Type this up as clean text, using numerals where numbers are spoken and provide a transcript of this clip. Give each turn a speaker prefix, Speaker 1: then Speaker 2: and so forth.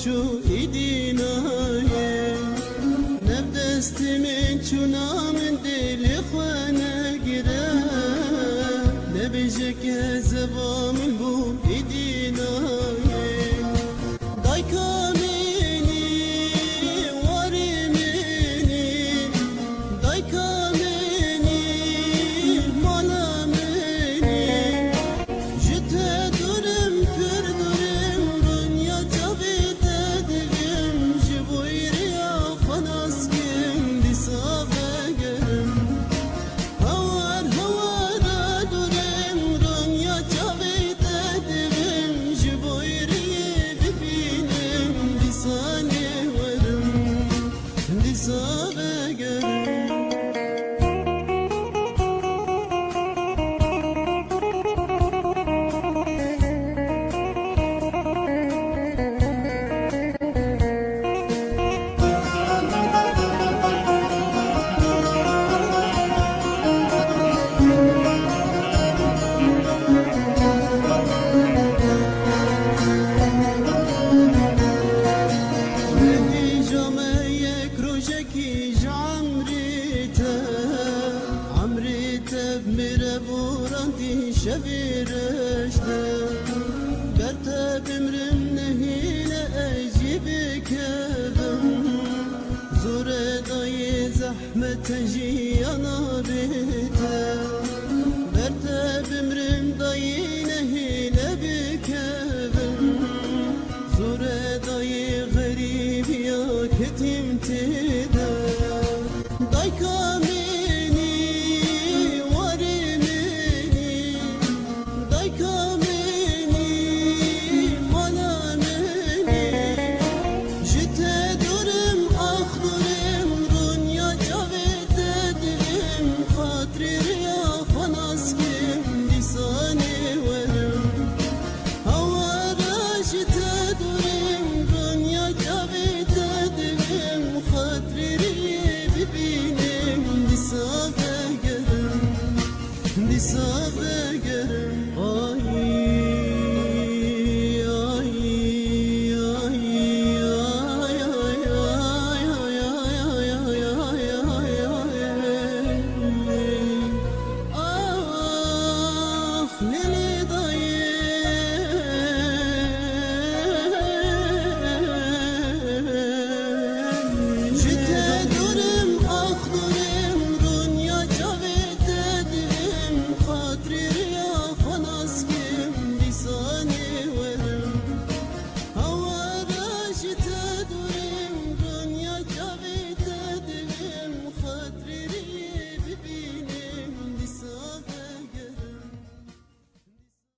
Speaker 1: چو ایدینایه نب دست من چو نامن دل خوانه گره نبیجه که زبامن بو ایدینایه دای کامینی واری منی دای کامینی مالا منی جته دورم پر دورم دنیا جاوید دگم جبویری خلاص کم دیسا بگرم هوار هوار دورم دنیا جاوید دگم جبویری ببینم دیسا نورم دیسا بگرم شبیرشته برتا بمرم نهیله اجیب کبم زور دای زحمت جیانا بیته برتا بمرم دای نهیله بکبم زور دای غریبی یا کتیم تیده دای کامینی واری منی دای کامینی